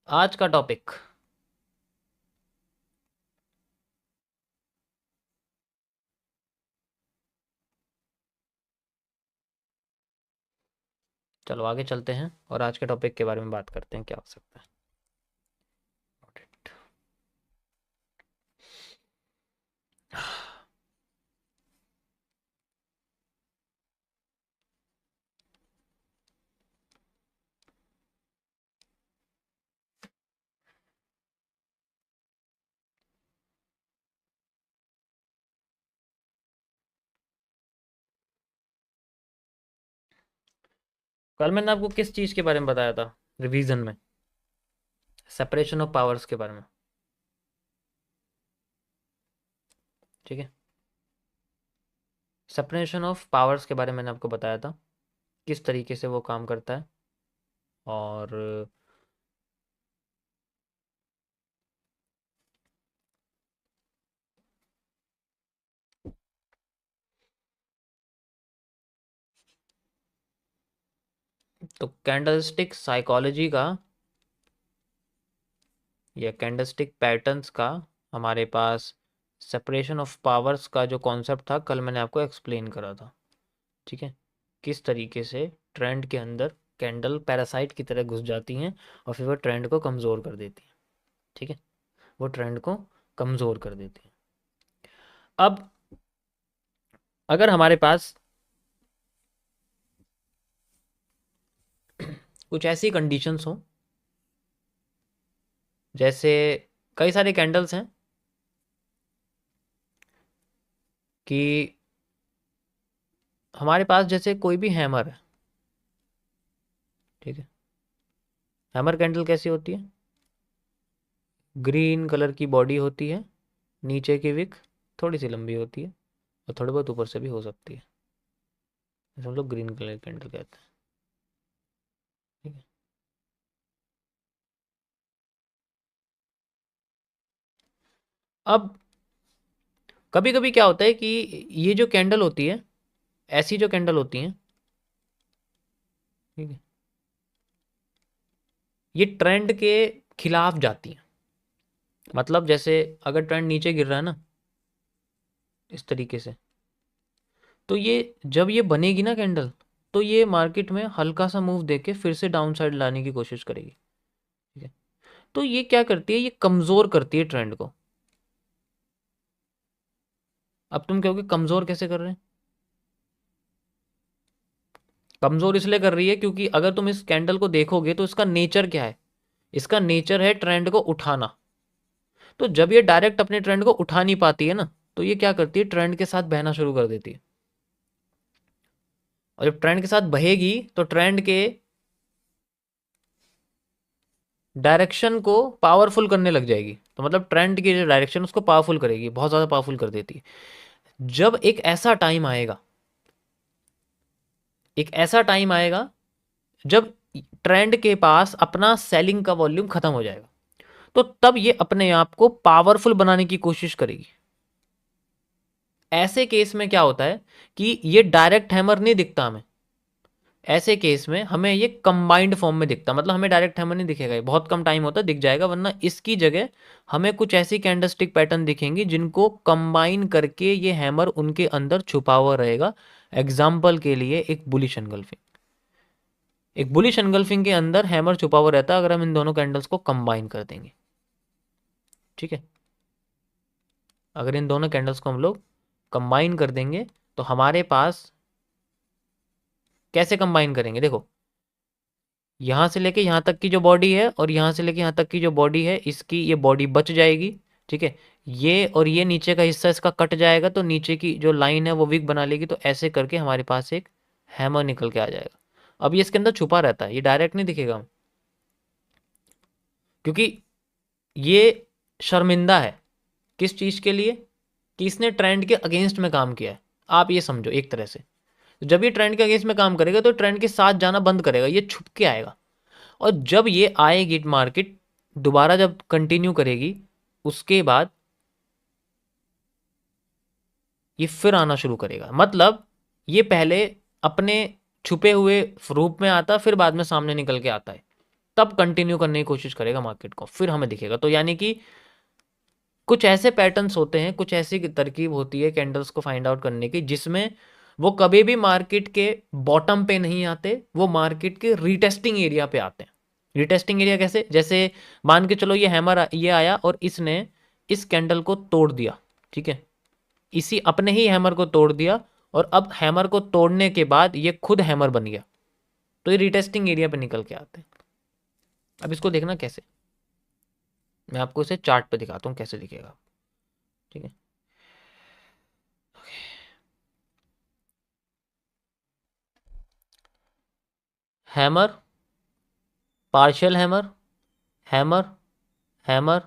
आज का टॉपिक चलो आगे चलते हैं और आज के टॉपिक के बारे में बात करते हैं क्या हो सकता है। कल मैंने आपको किस चीज़ के बारे में बताया था रिवीजन में? सेपरेशन ऑफ पावर्स के बारे में। ठीक है, सेपरेशन ऑफ पावर्स के बारे में मैंने आपको बताया था किस तरीके से वो काम करता है। और तो कैंडलस्टिक साइकोलॉजी का या कैंडलस्टिक पैटर्न्स का हमारे पास सेपरेशन ऑफ पावर्स का जो कॉन्सेप्ट था कल मैंने आपको एक्सप्लेन करा था। ठीक है, किस तरीके से ट्रेंड के अंदर कैंडल पैरासाइट की तरह घुस जाती हैं और फिर वो ट्रेंड को कमज़ोर कर देती हैं। ठीक है, वो ट्रेंड को कमज़ोर कर देती हैं। अब अगर हमारे पास कुछ ऐसी कंडीशंस हो, जैसे कई सारे कैंडल्स हैं कि हमारे पास जैसे कोई भी हैमर है। ठीक है, हैमर कैंडल कैसी होती है? ग्रीन कलर की बॉडी होती है, नीचे की विक थोड़ी सी लंबी होती है और थोड़ी बहुत ऊपर से भी हो सकती है। हम लोग ग्रीन कलर कैंडल कहते हैं। ठीक है, अब कभी कभी क्या होता है कि ये जो कैंडल होती है, ऐसी जो कैंडल होती हैं, ठीक है, ये ट्रेंड के खिलाफ जाती हैं। मतलब जैसे अगर ट्रेंड नीचे गिर रहा है ना इस तरीके से, तो ये जब ये बनेगी ना कैंडल, तो ये मार्केट में हल्का सा मूव देके फिर से डाउन साइड लाने की कोशिश करेगी। ठीक है, तो ये क्या करती है, ये कमज़ोर करती है ट्रेंड को। अब तुम कहोगे कमज़ोर कैसे कर रहे हैं? कमज़ोर इसलिए कर रही है क्योंकि अगर तुम इस कैंडल को देखोगे तो इसका नेचर क्या है? इसका नेचर है ट्रेंड को उठाना। तो जब ये डायरेक्ट अपने ट्रेंड को उठा नहीं पाती है ना, तो ये क्या करती है, ट्रेंड के साथ बहना शुरू कर देती है। और जब ट्रेंड के साथ बहेगी तो ट्रेंड के डायरेक्शन को पावरफुल करने लग जाएगी। तो मतलब ट्रेंड की जो डायरेक्शन उसको पावरफुल करेगी, बहुत ज़्यादा पावरफुल कर देती है। जब एक ऐसा टाइम आएगा, एक ऐसा टाइम आएगा जब ट्रेंड के पास अपना सेलिंग का वॉल्यूम खत्म हो जाएगा, तो तब ये अपने आप को पावरफुल बनाने की कोशिश करेगी। ऐसे केस में क्या होता है कि ये डायरेक्ट हैमर नहीं दिखता हमें। ऐसे केस में हमें ये कंबाइंड फॉर्म में दिखता, मतलब हमें डायरेक्ट हैमर नहीं दिखेगा, बहुत कम टाइम होता दिख जाएगा, वरना इसकी जगह हमें कुछ ऐसी कैंडलस्टिक पैटर्न दिखेंगी जिनको कंबाइन करके ये हैमर उनके अंदर छुपा हुआ रहेगा। एग्जाम्पल के लिए एक बुलिश एनगल्फिंग, एक बुलिश एनगल्फिंग के अंदर हैमर छुपा हुआ रहता है अगर हम इन दोनों कैंडल्स को कंबाइन कर देंगे। ठीक है, अगर इन दोनों कैंडल्स को हम लोग कंबाइन कर देंगे तो हमारे पास, कैसे कंबाइन करेंगे, देखो यहाँ से लेके यहाँ तक की जो बॉडी है और यहाँ से लेके यहाँ तक की जो बॉडी है, इसकी ये बॉडी बच जाएगी। ठीक है, ये और ये नीचे का हिस्सा इसका कट जाएगा तो नीचे की जो लाइन है वो विक बना लेगी, तो ऐसे करके हमारे पास एक हैमर निकल के आ जाएगा। अब ये इसके अंदर छुपा रहता है, ये डायरेक्ट नहीं दिखेगा क्योंकि ये शर्मिंदा है किस चीज़ के लिए, कि इसने ट्रेंड के अगेंस्ट में काम किया है। आप ये समझो एक तरह से, जब ये ट्रेंड के अगेंस्ट में काम करेगा तो ट्रेंड के साथ जाना बंद करेगा, ये छुप के आएगा। और जब ये आएगी मार्केट दोबारा जब कंटिन्यू करेगी, उसके बाद ये फिर आना शुरू करेगा। मतलब ये पहले अपने छुपे हुए रूप में आता, फिर बाद में सामने निकल के आता है। तब कंटिन्यू करने की कोशिश करेगा मार्केट को, फिर हमें दिखेगा। तो यानी कि कुछ ऐसे पैटर्न्स होते हैं, कुछ ऐसी तरकीब होती है कैंडल्स को फाइंड आउट करने की, जिसमें वो कभी भी मार्केट के बॉटम पे नहीं आते, वो मार्केट के रीटेस्टिंग एरिया पे आते हैं। रीटेस्टिंग एरिया कैसे? जैसे मान के चलो ये हैमर ये आया और इसने इस कैंडल को तोड़ दिया, ठीक है, इसी अपने ही हैमर को तोड़ दिया, और अब हैमर को तोड़ने के बाद ये खुद हैमर बन गया, तो ये रीटेस्टिंग एरिया पे निकल के आते हैं। अब इसको देखना कैसे, मैं आपको इसे चार्ट पे दिखाता हूँ कैसे दिखेगा, ठीक है। Hammer, partial hammer, hammer, hammer.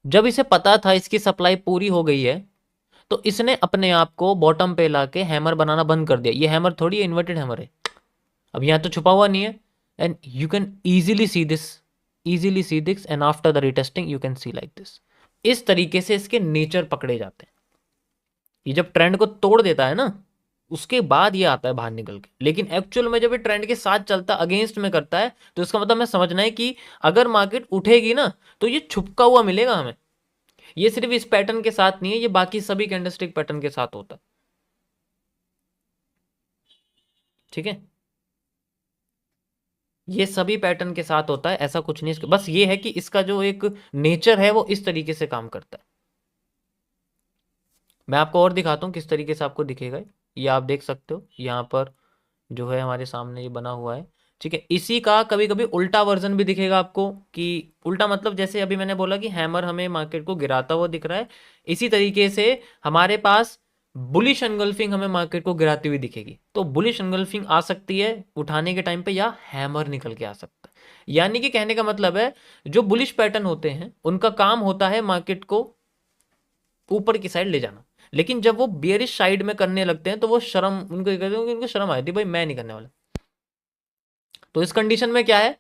जब इसे पता था इसकी सप्लाई पूरी हो गई है, तो इसने अपने आप को बॉटम पे लाके हैमर बनाना बंद कर दिया। ये हैमर थोड़ी इन्वर्टेड हैमर है, अब यहाँ तो छुपा हुआ नहीं है, and you can easily see this, easily see this, and after the retesting you can see like this. इस तरीके से इसके नेचर पकड़े जाते हैं। ये जब ट्रेंड को तोड़ देता है ना, उसके बाद ये आता है बाहर निकल के। लेकिन एक्चुअल में जब ये ट्रेंड के साथ चलता, अगेंस्ट में करता है, तो इसका मतलब हमें समझना है कि अगर मार्केट उठेगी ना, तो ये छुपका हुआ मिलेगा हमें। ये सिर्फ इस पैटर्न के साथ नहीं है, ये बाकी सभी कैंडलस्टिक पैटर्न के साथ होता है, ठीक है। ये सभी पैटर्न के साथ होता है, ऐसा कुछ नहीं, बस ये है कि इसका जो एक नेचर है वो इस तरीके से काम करता है। मैं आपको और दिखाता हूँ किस तरीके से आपको दिखेगा। ये आप देख सकते हो यहाँ पर जो है हमारे सामने ये बना हुआ है, ठीक है। इसी का कभी कभी उल्टा वर्जन भी दिखेगा आपको, कि उल्टा मतलब जैसे अभी मैंने बोला कि हैमर हमें मार्केट को गिराता हुआ दिख रहा है, इसी तरीके से हमारे पास बुलिश एंगल्फिंग हमें मार्केट को गिराती हुई दिखेगी। तो बुलिश एंगल्फिंग आ सकती है उठाने के टाइम पे, या हैमर निकल के आ सकता है। यानी कि कहने का मतलब है, जो बुलिश पैटर्न होते हैं उनका काम होता है मार्केट को ऊपर की साइड ले जाना, लेकिन जब वो बियरिश साइड में करने लगते हैं तो वो शर्म, उनको कहते हैं कि उनको शर्म आती है, भाई मैं नहीं करने वाला। तो इस कंडीशन में क्या है,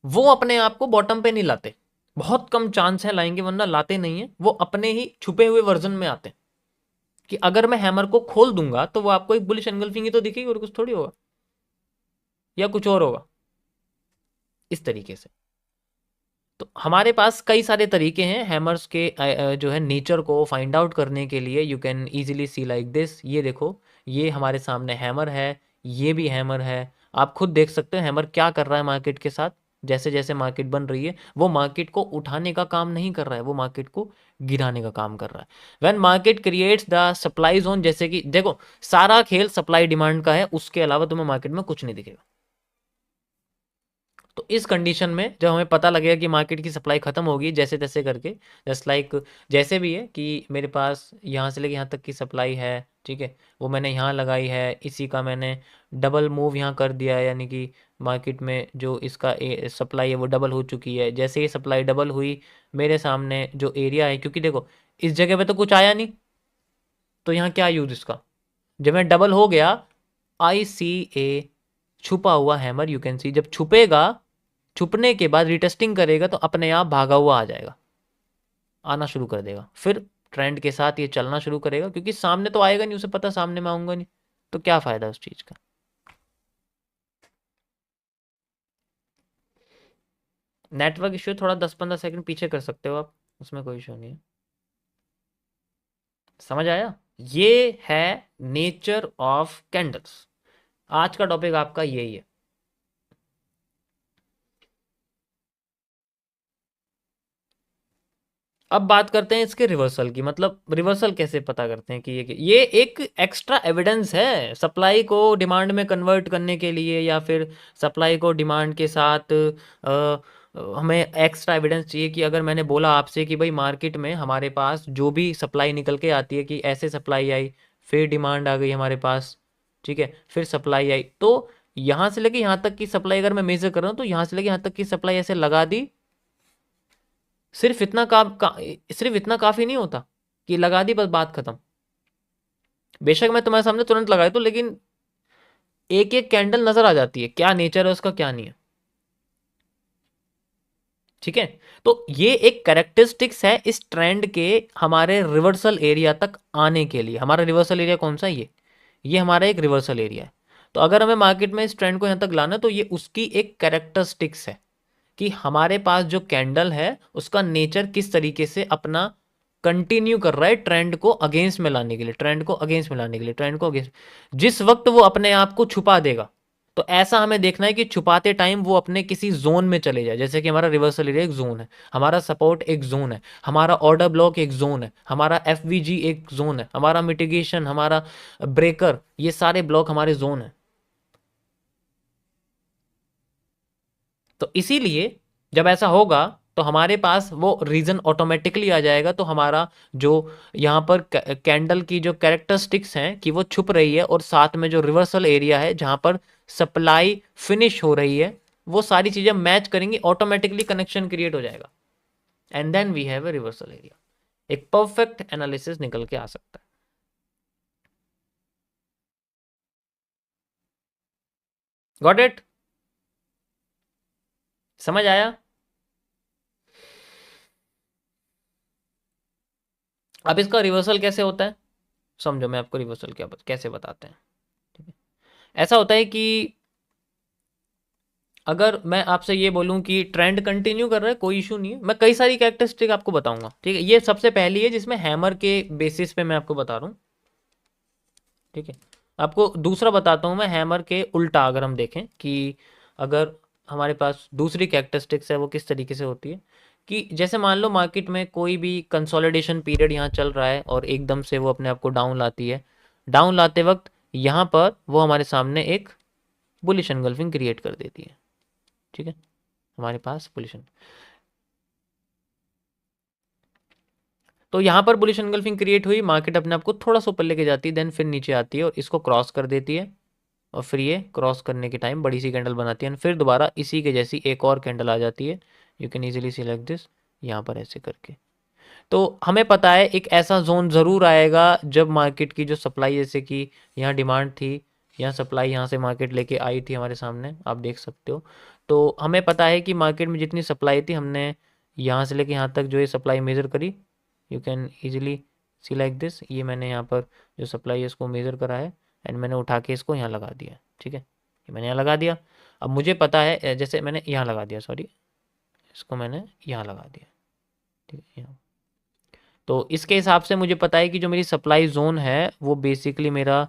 वो अपने आप को बॉटम पे नहीं लाते, बहुत कम चांस है लाएंगे, वरना लाते नहीं है, वो अपने ही छुपे हुए वर्जन में आते हैं, कि अगर मैं हैमर को खोल दूंगा तो वो आपको एक बुलिश एंगल्फिंग ही तो दिखेगी, और कुछ थोड़ी होगा, या कुछ और होगा, इस तरीके से। तो हमारे पास कई सारे तरीके हैं हैमर्स के जो है नेचर को फाइंड आउट करने के लिए। You can easily C like this, ये देखो, ये हमारे सामने हैमर है, ये भी हैमर है। आप खुद देख सकते हो हैमर क्या कर रहा है मार्केट के साथ। जैसे जैसे मार्केट बन रही है, वो मार्केट को उठाने का काम नहीं कर रहा है, वो मार्केट को गिराने का काम कर रहा है। When market creates the supply zone, जैसे कि देखो सारा खेल सप्लाई डिमांड का है, उसके अलावा तुम्हें मार्केट में कुछ नहीं दिखेगा। तो इस कंडीशन में जब हमें पता लगेगा कि मार्केट की सप्लाई खत्म होगी, जैसे तैसे करके, जस्ट लाइक जैसे भी है कि मेरे पास यहाँ से लेके यहाँ तक की सप्लाई है, ठीक है, वो मैंने यहाँ लगाई है, इसी का मैंने डबल मूव यहाँ कर दिया है, यानी कि मार्केट में जो इसका सप्लाई है वो डबल हो चुकी है। जैसे ही सप्लाई डबल हुई, मेरे सामने जो एरिया है, क्योंकि देखो इस जगह पे तो कुछ आया नहीं, तो यहाँ क्या यूज इसका, जब मैं डबल हो गया, आई सी ए छुपा हुआ हैमर, यू कैन सी, जब छुपेगा, छुपने के बाद रिटेस्टिंग करेगा तो अपने आप भागा हुआ आ जाएगा, आना शुरू कर देगा, फिर ट्रेंड के साथ ये चलना शुरू करेगा, क्योंकि सामने तो आएगा नहीं, उसे पता सामने में आऊंगा नहीं, तो क्या फायदा उस चीज का। नेटवर्क इश्यू थोड़ा 10-15 सेकंड पीछे कर सकते हो आप, उसमें कोई इशू नहीं है। समझ आया? ये है नेचर ऑफ कैंडल्स। आज का टॉपिक आपका यही है। अब बात करते हैं इसके रिवर्सल की, मतलब रिवर्सल कैसे पता करते हैं कि ये एक एक्स्ट्रा एविडेंस है सप्लाई को डिमांड में कन्वर्ट करने के लिए, या फिर सप्लाई को डिमांड के साथ हमें एक्स्ट्रा एविडेंस चाहिए कि अगर मैंने बोला आपसे कि भाई मार्केट में हमारे पास जो भी सप्लाई निकल के आती है, कि ऐसे सप्लाई आई, फिर डिमांड आ गई हमारे पास, ठीक है, फिर सप्लाई आई, तो यहाँ से लेके यहाँ तक की सप्लाई अगर मैं मेजर कर रहा हूँ, तो यहाँ से लेके यहाँ तक की सप्लाई ऐसे लगा दी, सिर्फ इतना सिर्फ इतना काफी नहीं होता कि लगा दी बस बात खत्म। बेशक मैं तुम्हारे सामने तुरंत लगाई तो, लेकिन एक एक कैंडल नजर आ जाती है क्या नेचर है उसका, क्या नहीं है, ठीक है। तो ये एक कैरेक्टरिस्टिक्स है इस ट्रेंड के हमारे रिवर्सल एरिया तक आने के लिए। हमारा रिवर्सल एरिया कौन सा है? ये हमारा एक रिवर्सल एरिया है। तो अगर हमें मार्केट में इस ट्रेंड को यहां तक लाना है, तो ये उसकी एक कैरेक्टरिस्टिक्स है। कि हमारे पास जो कैंडल है उसका नेचर किस तरीके से अपना कंटिन्यू कर रहा है ट्रेंड को अगेंस्ट में लाने के लिए, ट्रेंड को अगेंस्ट में लाने के लिए, ट्रेंड को अगेंस्ट, जिस वक्त वो अपने आप को छुपा देगा। तो ऐसा हमें देखना है कि छुपाते टाइम वो अपने किसी जोन में चले जाए। जैसे कि हमारा रिवर्सल एरिया एक जोन है, हमारा सपोर्ट एक जोन है, हमारा ऑर्डर ब्लॉक एक जोन है, हमारा एफवीजी एक जोन है, हमारा मिटिगेशन, हमारा ब्रेकर, ये सारे ब्लॉक हमारे जोन है। तो इसीलिए जब ऐसा होगा तो हमारे पास वो रीजन ऑटोमेटिकली आ जाएगा। तो हमारा जो यहाँ पर कैंडल की जो कैरेक्टरिस्टिक्स हैं कि वो छुप रही है, और साथ में जो रिवर्सल एरिया है जहाँ पर सप्लाई फिनिश हो रही है, वो सारी चीजें मैच करेंगी, ऑटोमेटिकली कनेक्शन क्रिएट हो जाएगा, and then we have a reversal area. एक परफेक्ट एनालिसिस निकल के आ सकता है। Got it? समझ आया? अब इसका रिवर्सल कैसे होता है समझो, मैं आपको रिवर्सल कैसे बताते हैं। ठीक है, ऐसा होता है कि अगर मैं आपसे ये बोलूं कि ट्रेंड कंटिन्यू कर रहा है, कोई इशू नहीं है, मैं कई सारी कैरेक्टरिस्टिक आपको बताऊंगा। ठीक है, ये सबसे पहली है जिसमें हैमर के बेसिस पे मैं आपको बता रहा हूँ। ठीक है, आपको दूसरा बताता हूँ मैं हैमर के उल्टा। अगर हम देखें कि अगर हमारे पास दूसरी कैरेक्टरिस्टिक्स है वो किस तरीके से होती है, कि जैसे मान लो मार्केट में कोई भी कंसोलिडेशन पीरियड यहाँ चल रहा है और एकदम से वो अपने आप को डाउन लाती है। डाउन लाते वक्त यहाँ पर वो हमारे सामने एक बुलिश एनगल्फिंग क्रिएट कर देती है। ठीक है, हमारे पास पोजीशन, तो यहाँ पर बुलिश एनगल्फिंग क्रिएट हुई, मार्केट अपने आप को थोड़ा सा ऊपर लेके जाती है, देन फिर नीचे आती है और इसको क्रॉस कर देती है, और फिर ये क्रॉस करने के टाइम बड़ी सी कैंडल बनाती है, फिर दोबारा इसी के जैसी एक और कैंडल आ जाती है। You can easily select this, यहाँ पर ऐसे करके। तो हमें पता है एक ऐसा जोन ज़रूर आएगा जब मार्केट की जो सप्लाई, जैसे कि यहाँ डिमांड थी, यहाँ सप्लाई, यहाँ से मार्केट लेके आई थी हमारे सामने, आप देख सकते हो। तो हमें पता है कि मार्केट में जितनी सप्लाई थी, हमने यहाँ से लेके यहाँ तक जो ये सप्लाई मेज़र करी। You can easily see like this, ये मैंने यहाँ पर जो सप्लाई है इसको मेज़र करा है, एंड मैंने उठा के इसको यहाँ लगा दिया। ठीक है, ये मैंने यहाँ लगा दिया। अब मुझे पता है, जैसे मैंने यहाँ लगा दिया, सॉरी, इसको मैंने यहाँ लगा दिया। ठीक है, यहाँ। तो इसके हिसाब से मुझे पता है कि जो मेरी सप्लाई जोन है वो बेसिकली मेरा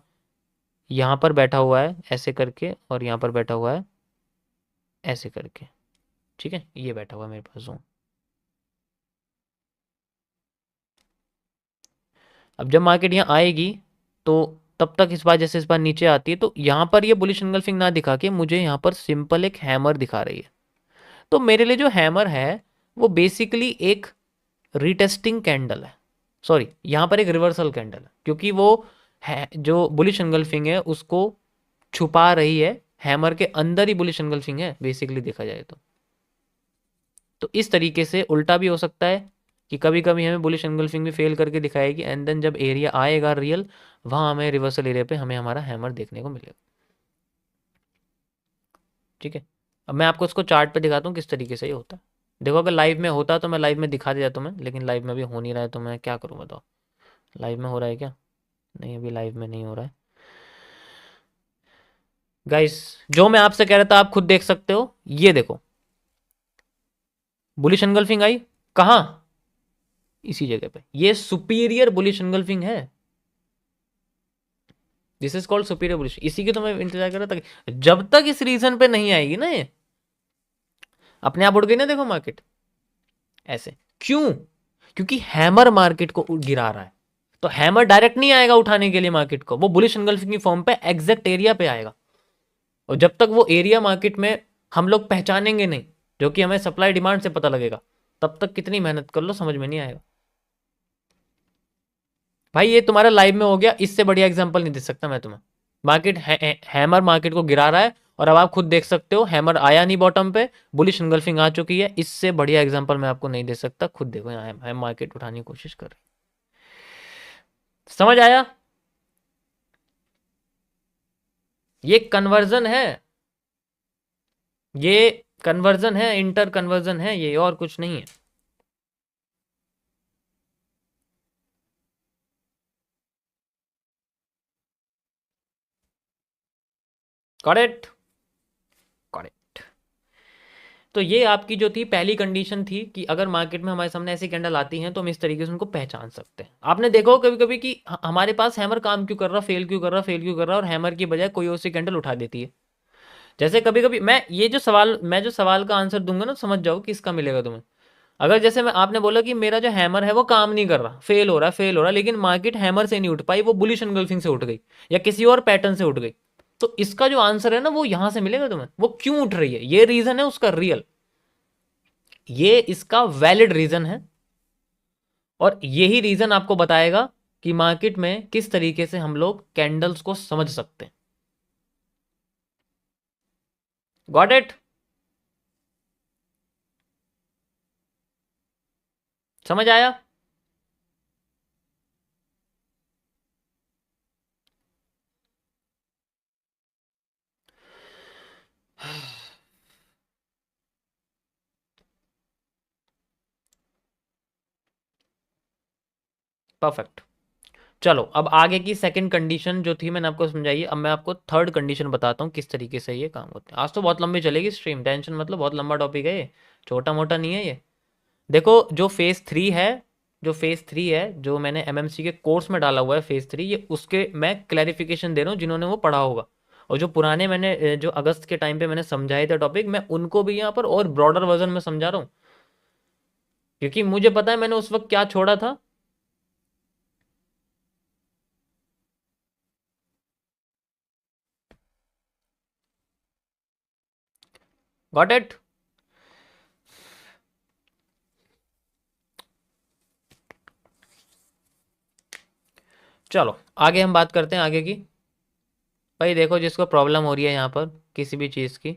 यहाँ पर बैठा हुआ है ऐसे करके, और यहाँ पर बैठा हुआ है ऐसे करके। ठीक है, ये बैठा हुआ है मेरे पास जोन। अब जब मार्केट यहाँ आएगी तो तब तक इस बार, जैसे इस बार नीचे आती है, तो यहाँ पर ये बुलिश एंगल्फिंग ना दिखा के मुझे यहाँ पर सिंपल एक हैमर दिखा रही है। तो मेरे लिए जो हैमर है वो बेसिकली एक रीटेस्टिंग कैंडल है, सॉरी यहाँ पर एक रिवर्सल कैंडल है, क्योंकि वो है जो बुलिश एंगल्फिंग है उसको छुपा रही है, हैमर के अंदर ही बुलिश एंगल्फिंग है बेसिकली देखा जाए तो इस तरीके से उल्टा भी हो सकता है कि कभी कभी हमें बुलिश एंगल्फिंग भी फेल करके दिखाएगी, एंड देन जब एरिया आएगा रियल, वहां हमें रिवर्सल एरिया पे हमें हमारा हैमर देखने को मिलेगा। ठीक है, अब मैं आपको इसको चार्ट पे दिखाता हूँ किस तरीके से ये होता है। देखो, अगर लाइव में होता तो मैं लाइव में दिखा देता तुम्हें, लेकिन लाइव में अभी हो नहीं रहा है, तो मैं क्या करूँ बताओ। लाइव में हो रहा है क्या? नहीं, अभी लाइव में नहीं हो रहा है। गाइस, जो मैं आपसे कह रहा था आप खुद देख सकते हो, ये देखो, बुलिश एंगल्फिंग आई कहाँ? इसी जगह पे, ये सुपीरियर बुलिश एंगल्फिंग है। This is called superior bullish. इसी की तो मैं इंतजार कर रहा था कि जब तक इस रीजन पे नहीं आएगी ना, ये अपने आप उड़ गई ना, देखो मार्केट ऐसे। क्यों? क्योंकि हैमर मार्केट को गिरा रहा है, तो हैमर डायरेक्ट नहीं आएगा उठाने के लिए मार्केट को, वो बुलिश एंगल्फिंग की फॉर्म पे एग्जैक्ट एरिया पे आएगा। और जब तक वो एरिया मार्केट में हम लोग पहचानेंगे नहीं, जो कि हमें सप्लाई डिमांड से पता लगेगा, तब तक कितनी मेहनत कर लो समझ में नहीं आएगा। भाई ये तुम्हारा लाइव में हो गया, इससे बढ़िया एग्जांपल नहीं दे सकता मैं तुम्हें। मार्केट हैमर मार्केट को गिरा रहा है, और अब आप खुद देख सकते हो हैमर आया नहीं बॉटम पे, बुलिश एंगल्फिंग आ चुकी है। इससे बढ़िया एग्जांपल मैं आपको नहीं दे सकता, खुद देखो यहाँ है मार्केट उठाने की कोशिश कर रही। समझ आया? ये कन्वर्जन है, ये कन्वर्जन है, इंटर कन्वर्जन है ये, और कुछ नहीं है। Correct, correct. तो ये आपकी जो थी पहली कंडीशन थी कि अगर मार्केट में हमारे सामने ऐसी कैंडल आती हैं तो हम इस तरीके से उनको पहचान सकते हैं। आपने देखा हो कभी कभी कि हमारे पास हैमर काम क्यों कर रहा, फेल क्यों कर रहा, फेल क्यों कर रहा, और हैमर की बजाय कोई और सी कैंडल उठा देती है। जैसे कभी कभी मैं जो सवाल का आंसर दूंगा ना, समझ जाओ कि इसका मिलेगा तुम्हें। अगर जैसे मैं आपने बोला कि मेरा जो हैमर है वो काम नहीं कर रहा, फेल हो रहा, फेल हो रहा, लेकिन मार्केट हैमर से नहीं उठ पाई, वो बुलिश एंगल्फिंग से उठ गई या किसी और पैटर्न से उठ गई, तो इसका जो आंसर है ना वो यहां से मिलेगा तुम्हें, वो क्यों उठ रही है, ये रीजन है उसका रियल, ये इसका वैलिड रीजन है। और यही रीजन आपको बताएगा कि मार्केट में किस तरीके से हम लोग कैंडल्स को समझ सकते हैं। Got it? समझ आया? परफेक्ट। चलो अब आगे की सेकंड कंडीशन जो थी मैंने आपको समझाई है, अब मैं आपको थर्ड कंडीशन बताता हूँ किस तरीके से ये काम होता है। आज तो बहुत लंबी चलेगी स्ट्रीम, टेंशन मतलब, बहुत लंबा टॉपिक है ये, छोटा मोटा नहीं है ये। देखो जो फेज 3 है, जो फेज 3 है जो मैंने एमएमसी के कोर्स में डाला हुआ है फेज 3, ये उसके मैं क्लैरिफिकेशन दे रहा हूँ जिन्होंने वो पढ़ा होगा। और जो पुराने मैंने जो अगस्त के टाइम पे मैंने समझाए थे टॉपिक, मैं उनको भी यहाँ पर और ब्रॉडर वर्जन में समझा रहा हूँ, क्योंकि मुझे पता है मैंने उस वक्त क्या छोड़ा था। Got it? चलो आगे हम बात करते हैं आगे की। भाई देखो, जिसको प्रॉब्लम हो रही है यहाँ पर किसी भी चीज़ की,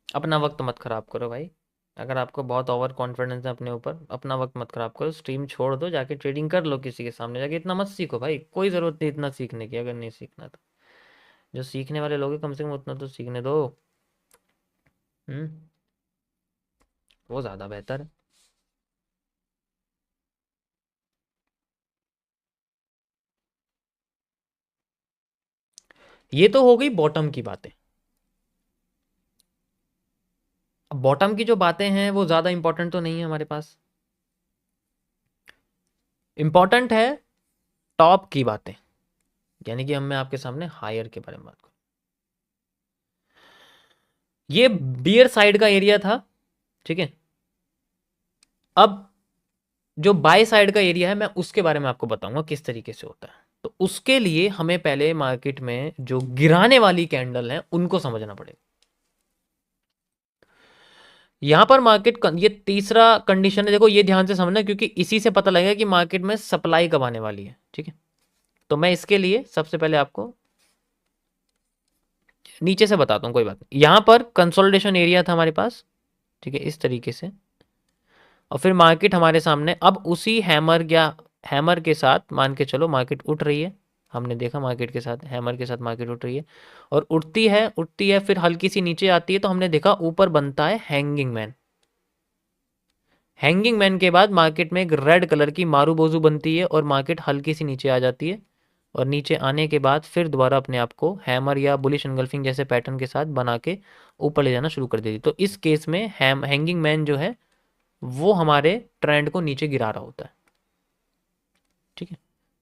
अपना वक्त मत खराब करो भाई। अगर आपको बहुत ओवर कॉन्फिडेंस है अपने ऊपर, अपना वक्त मत खराब करो, स्ट्रीम छोड़ दो, जाके ट्रेडिंग कर लो किसी के सामने जाके। इतना मत सीखो भाई, कोई ज़रूरत नहीं इतना सीखने की, अगर नहीं सीखना तो जो सीखने वाले लोग हैं कम से कम उतना तो सीखने दो। हम्म, वो ज़्यादा बेहतर है। ये तो हो गई बॉटम की बातें। अब बॉटम की जो बातें हैं वो ज़्यादा इंपॉर्टेंट तो नहीं है हमारे पास, इंपॉर्टेंट है टॉप की बातें, यानी कि हम मैं आपके सामने हायर के बारे में बात करूँ। ये बियर साइड का एरिया था, ठीक है। अब जो बाय साइड का एरिया है मैं उसके बारे में आपको बताऊंगा किस तरीके से होता है। तो उसके लिए हमें पहले मार्केट में जो गिराने वाली कैंडल है उनको समझना पड़ेगा। यहां पर मार्केट ये तीसरा कंडीशन है, देखो ये ध्यान से समझना, क्योंकि इसी से पता लगेगा कि मार्केट में सप्लाई कब आने वाली है, ठीक है। तो मैं इसके लिए सबसे पहले आपको नीचे से बताता हूँ, कोई बात नहीं। यहां पर कंसोलिडेशन एरिया था हमारे पास, ठीक है, इस तरीके से। और फिर मार्केट हमारे सामने अब उसी हैमर या हैमर के साथ मान के चलो मार्केट उठ रही है। हमने देखा मार्केट के साथ हैमर के साथ मार्केट उठ रही है, और उठती है फिर हल्की सी नीचे आती है, तो हमने देखा ऊपर बनता है हैंगिंग मैन। हैंगिंग मैन के बाद मार्केट में एक रेड कलर की मारूबोजू बनती है और मार्केट हल्की सी नीचे आ जाती है, और नीचे आने के बाद फिर दोबारा अपने आप को हैमर या बुलिश एंगल्फिंग जैसे पैटर्न के साथ बना के ऊपर ले जाना शुरू कर देती। तो इस केस में हैंगिंग मैन जो है वो हमारे ट्रेंड को नीचे गिरा रहा होता है, ठीक है।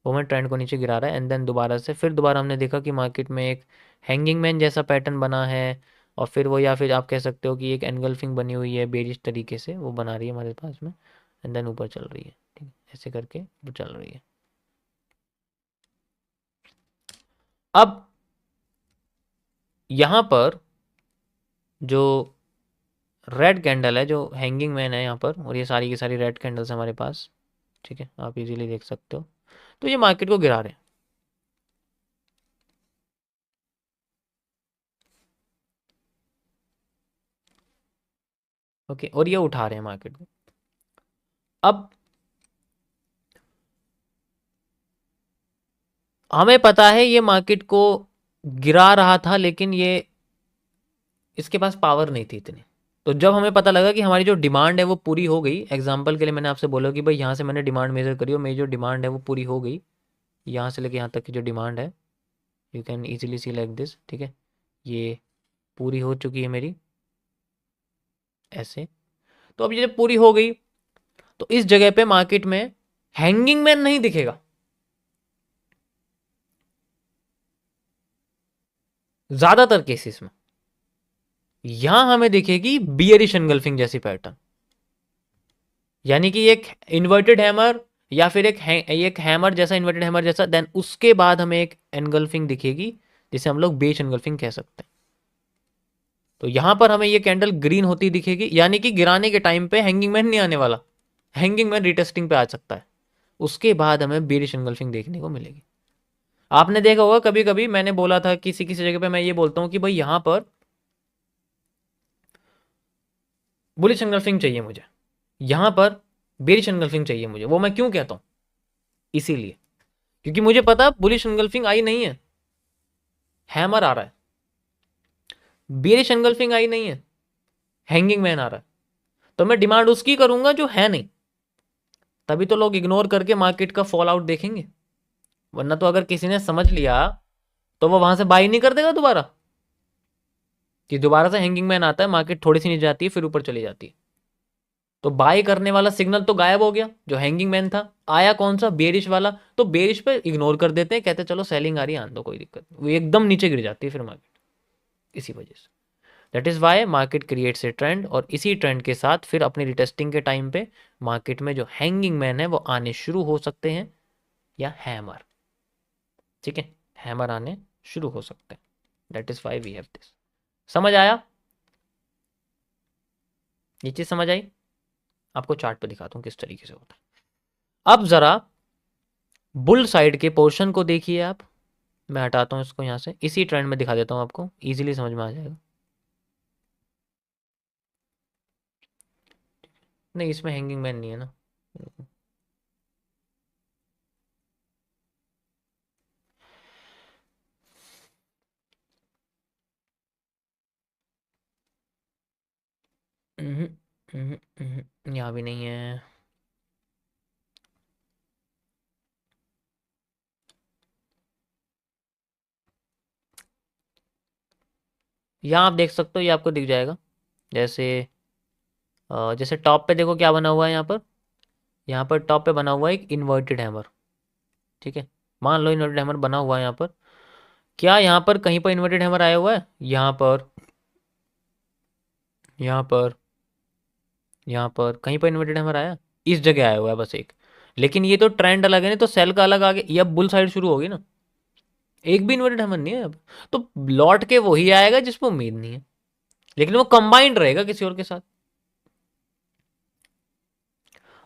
वो हमें ट्रेंड को नीचे गिरा रहा है, एंड देन दोबारा हमने देखा कि मार्केट में एक हैंगिंग मैन जैसा पैटर्न बना है, और फिर वो, या फिर आप कह सकते हो कि एक एनगल्फिंग बनी हुई है बेरिश तरीके से वो बना रही है हमारे पास में, एंड देन ऊपर चल रही है, ठीक है, ऐसे करके वो चल रही है। अब यहाँ पर जो रेड कैंडल है, जो हैंगिंग मैन है यहाँ पर, और ये सारी की सारी रेड कैंडल्स हमारे पास, ठीक है, आप इजीली देख सकते हो। तो ये मार्केट को गिरा रहे हैं, ओके, और ये उठा रहे हैं मार्केट को। अब हमें पता है ये मार्केट को गिरा रहा था, लेकिन ये इसके पास पावर नहीं थी इतनी। तो जब हमें पता लगा कि हमारी जो डिमांड है वो पूरी हो गई, एग्जांपल के लिए मैंने आपसे बोला कि भाई यहाँ से मैंने डिमांड मेजर करी और मेरी जो डिमांड है वो पूरी हो गई, यहाँ से लेके यहाँ तक की जो डिमांड है, you can easily C like this, ठीक है, ये पूरी हो चुकी है मेरी, ऐसे। तो अब ये पूरी हो गई, तो इस जगह पे मार्केट में हैंगिंग मैन नहीं दिखेगा, ज्यादातर केसेस में यहां हमें दिखेगी बियरिश एनगल्फिंग जैसी पैटर्न, यानी कि एक इन्वर्टेड हैमर या फिर एक हैमर जैसा, इन्वर्टेड हैमर जैसा, देन उसके बाद हमें एक एनगल्फिंग दिखेगी जिसे हम लोग बेच एनगल्फिंग कह सकते हैं। तो यहां पर हमें ये कैंडल ग्रीन होती दिखेगी, यानी कि गिराने के टाइम पे हैंगिंग मैन नहीं आने वाला, हैंगिंग मैन रिटेस्टिंग पे आ सकता है, उसके बाद हमें बेरिश एनगल्फिंग देखने को मिलेगी। आपने देखा होगा कभी कभी मैंने बोला था किसी किसी जगह पे, मैं ये बोलता हूं कि भाई यहां पर बुलिश एनगल्फिंग चाहिए मुझे, यहां पर बेरिश एनगल्फिंग चाहिए मुझे, वो मैं क्यों कहता हूं, इसीलिए क्योंकि मुझे पता बुलिश एनगल्फिंग आई नहीं है, हैमर आ रहा है, बेरिश एनगल्फिंग आई नहीं है, हैंगिंग मैन आ रहा है, तो मैं डिमांड उसकी करूंगा जो है नहीं, तभी तो लोग इग्नोर करके मार्केट का फॉल आउट देखेंगे। वरना तो अगर किसी ने समझ लिया तो वो वहां से बाई नहीं कर देगा दोबारा, कि दोबारा से हैंगिंग मैन आता है, मार्केट थोड़ी सी नीचे जाती है फिर ऊपर चली जाती है, तो बाय करने वाला सिग्नल तो गायब हो गया, जो हैंगिंग मैन था आया कौन सा, बेरिश वाला, तो बेरिश पे इग्नोर कर देते हैं, कहते हैं चलो सेलिंग आ रही है आने दो, कोई दिक्कत नहीं, वो एकदम नीचे गिर जाती है फिर मार्केट, इसी वजह से। That is why market creates a trend, और इसी ट्रेंड के साथ फिर अपनी रिटेस्टिंग के टाइम पे मार्केट में जो हैंगिंग मैन है वो आने शुरू हो सकते हैं, या हैमर, ठीक है, हैमर आने शुरू हो सकते हैं। That is why we have this. समझ आया, ये चीज समझ आई? आपको चार्ट पे दिखाता हूं किस तरीके से होता है। अब जरा बुल साइड के पोर्शन को देखिए आप, मैं हटाता हूं इसको यहां से, इसी ट्रेंड में दिखा देता हूं आपको, इजीली समझ में आ जाएगा। नहीं इसमें हैंगिंग मैन नहीं है ना, यहाँ भी नहीं है। यहाँ आप देख सकते हो, ये आपको दिख जाएगा, जैसे जैसे टॉप पे देखो क्या बना हुआ है यहाँ पर टॉप पे बना हुआ है एक इन्वर्टेड हैमर, ठीक है, मान लो इन्वर्टेड हैमर बना हुआ है यहाँ पर, क्या यहाँ पर कहीं पर इन्वर्टेड हैमर आया हुआ है, यहाँ पर, यहाँ पर, यहाँ पर कहीं पर इन्वर्टेड हैमर आया, इस जगह आया हुआ है बस एक, लेकिन ये तो ट्रेंड अलग है, नहीं तो सेल का अलग आ गया, ये अब बुल साइड शुरू होगी ना, एक भी इन्वर्टेड हैमर नहीं है अब, तो लौट के वही आएगा जिसको उम्मीद नहीं है, लेकिन वो कंबाइंड रहेगा किसी और के साथ।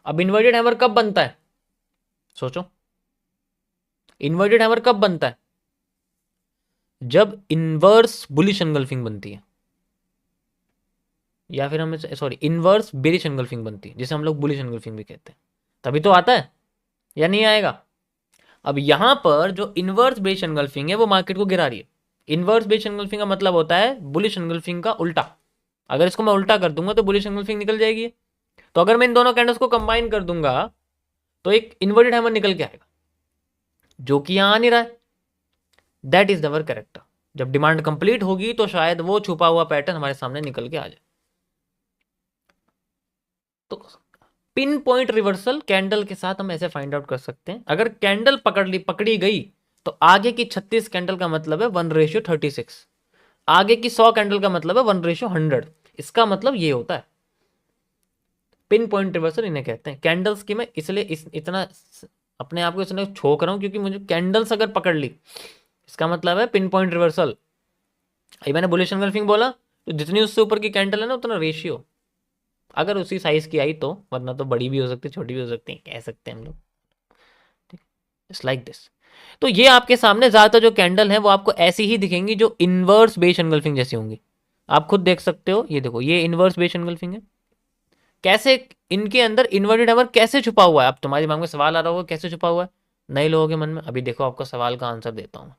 अब इन्वर्टेड हैमर कब बनता है, सोचो, इन्वर्टेड हैमर कब बनता है, जब इनवर्स बुलिश एनगल्फिंग बनती है, या फिर हमें सॉरी इनवर्स बेरिश एनगल्फिंग बनती है, जिसे हम लोग बुलिश एनगल्फिंग भी कहते हैं, तभी तो आता है, या नहीं आएगा। अब यहां पर जो इनवर्स बेरिश एनगल्फिंग है वो मार्केट को गिरा रही है, इनवर्स बेरिश एनगल्फिंग का मतलब होता है बुलिश एनगल्फिंग का उल्टा, अगर इसको मैं उल्टा कर दूंगा तो बुलिश एनगल्फिंग निकल जाएगी, तो अगर मैं इन दोनों कैंडल्स को कंबाइन कर दूंगा तो एक इन्वर्टेड हैमर निकल के आएगा, जो कि यहां आ नहीं रहा है। दैट इज अवर करेक्टर, जब डिमांड कंप्लीट होगी तो शायद वो छुपा हुआ पैटर्न हमारे सामने निकल के आ जाए। तो पिन पॉइंट रिवर्सल कैंडल के साथ हम ऐसे फाइंड आउट कर सकते हैं, अगर कैंडल पकड़ी गई तो आगे की 36 कैंडल का मतलब है 1:36, आगे की 100 कैंडल का मतलब है 1:100, इसका मतलब ये होता है पिन पॉइंट रिवर्सल, इन्हें कहते हैं। कैंडल्स की मैं इसलिए इतना अपने आप को इसलिए छोक रहा हूं क्योंकि मुझे कैंडल्स अगर पकड़ ली इसका मतलब है पिन पॉइंट रिवर्सल। अभी मैंने बुलिश एनगल्फिंग बोला तो जितनी उससे ऊपर की कैंडल है ना उतना रेशियो, अगर उसी साइज की आई तो, वरना तो बड़ी भी हो सकती है छोटी भी हो सकती है, कह सकते हैं हम लोग, ठीक, इट्स लाइक दिस। तो ये आपके सामने ज्यादातर जो कैंडल है वो आपको ऐसी ही दिखेंगी जो इनवर्स बेस एनगल्फिंग जैसी होंगी, आप खुद देख सकते हो, ये देखो ये इनवर्स बेस एनगल्फिंग है, कैसे इनके अंदर इन्वर्टेड हैमर कैसे छुपा हुआ है, अब तुम्हारे दिमाग में सवाल आ रहा होगा कैसे छुपा हुआ है नए लोगों के मन में, अभी देखो आपका सवाल का आंसर देता हूं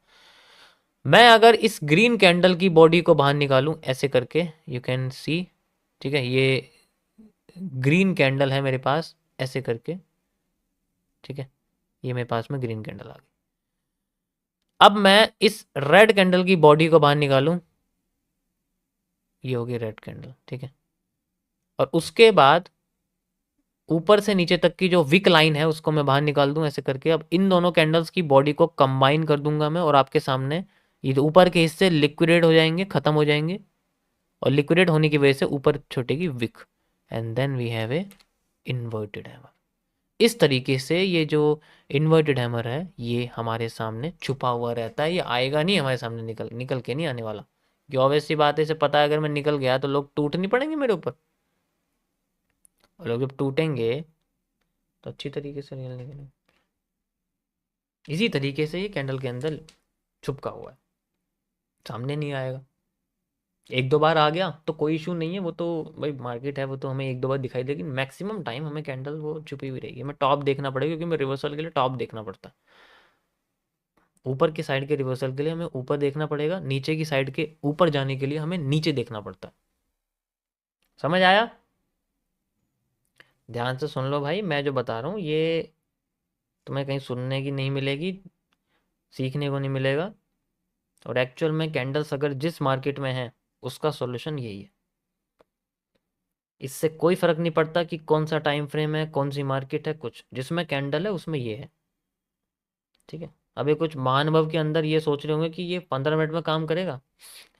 मैं। अगर इस ग्रीन कैंडल की बॉडी को बाहर निकालूं ऐसे करके, यू कैन सी, ठीक है, ये ग्रीन कैंडल है मेरे पास ऐसे करके, ठीक है, ये मेरे पास में ग्रीन कैंडल आ गई। अब मैं इस रेड कैंडल की बॉडी को बाहर निकालूं, ये होगी रेड कैंडल, ठीक है, और उसके बाद ऊपर से नीचे तक की जो विक लाइन है उसको मैं बाहर निकाल दूं ऐसे करके। अब इन दोनों कैंडल्स की बॉडी को कंबाइन कर दूंगा मैं, और आपके सामने ये जो ऊपर के हिस्से लिक्विडेट हो जाएंगे, खत्म हो जाएंगे, और लिक्विडेट होने की वजह से ऊपर छूटेगी wick, and then we have a inverted hammer. इस तरीके से ये जो इन्वर्टेड हैमर है ये हमारे सामने छुपा हुआ रहता है, ये आएगा नहीं हमारे सामने, निकल निकल के नहीं आने वाला। कि ऑब्वियस सी बात है, इसे पता है अगर मैं निकल गया तो लोग टूट नहीं पड़ेंगे मेरे ऊपर, और लोग जब टूटेंगे तो अच्छी तरीके से निकलने के लिए। इसी तरीके से ये कैंडल के अंदर छुपका हुआ है, सामने नहीं आएगा। एक दो बार आ गया तो कोई इशू नहीं है, वो तो भाई मार्केट है, वो तो हमें एक दो बार दिखाई देगी, मैक्सिमम टाइम हमें कैंडल वो छुपी हुई रहेगी। हमें टॉप देखना पड़ेगा, क्योंकि मैं रिवर्सल के लिए टॉप देखना पड़ता है। ऊपर की साइड के रिवर्सल के लिए हमें ऊपर देखना पड़ेगा, नीचे की साइड के ऊपर जाने के लिए हमें नीचे देखना पड़ता है। समझ आया? ध्यान से सुन लो भाई, मैं जो बता रहा हूँ ये तुम्हें कहीं सुनने की नहीं मिलेगी, सीखने को नहीं मिलेगा। और एक्चुअल में कैंडल्स अगर जिस मार्केट में है उसका सॉल्यूशन यही है। इससे कोई फर्क नहीं पड़ता कि कौन सा टाइम फ्रेम है, कौन सी मार्केट है, कुछ जिसमें कैंडल है उसमें ये है। ठीक है? अभी कुछ महानुभव के अंदर ये सोच रहे होंगे कि ये 15 मिनट में काम करेगा,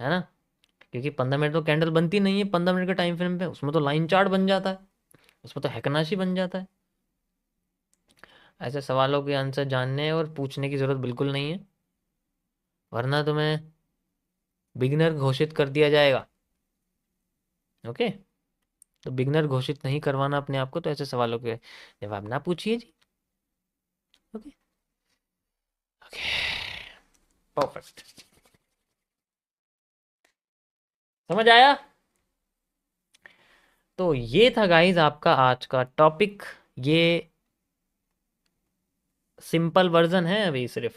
है ना? क्योंकि 15 मिनट तो कैंडल बनती नहीं है 15 मिनट के टाइम फ्रेम पे, उसमें तो लाइन चार्ट बन जाता है, उसमें तो हैकनाशी बन जाता है। ऐसे सवालों के आंसर जानने और पूछने की ज़रूरत बिल्कुल नहीं है, वरना तुम्हें बिगिनर घोषित कर दिया जाएगा। ओके? तो बिगिनर घोषित नहीं करवाना अपने आप को, तो ऐसे सवालों के जवाब ना पूछिए जी। Okay okay, perfect. समझ आया? तो ये था गाइज आपका आज का टॉपिक। ये सिंपल वर्जन है अभी सिर्फ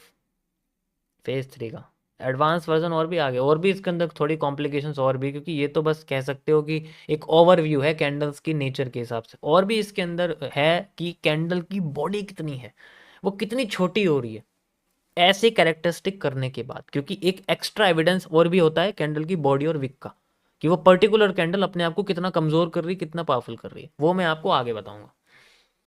फेज 3 का। एडवांस वर्जन और भी आगे, और भी इसके अंदर थोड़ी कॉम्प्लिकेशंस और भी, क्योंकि ये तो बस कह सकते हो कि एक ओवरव्यू है कैंडल्स की नेचर के हिसाब से। और भी इसके अंदर है कि कैंडल की बॉडी कितनी है, वो कितनी छोटी हो रही है ऐसे कैरेक्टरिस्टिक करने के बाद। क्योंकि एक एक्स्ट्रा एविडेंस और भी होता है कैंडल की बॉडी और विक का, कि वो पर्टिकुलर कैंडल अपने आप को कितना कमजोर कर रही है, कितना पावरफुल कर रही है, वो मैं आपको आगे बताऊंगा।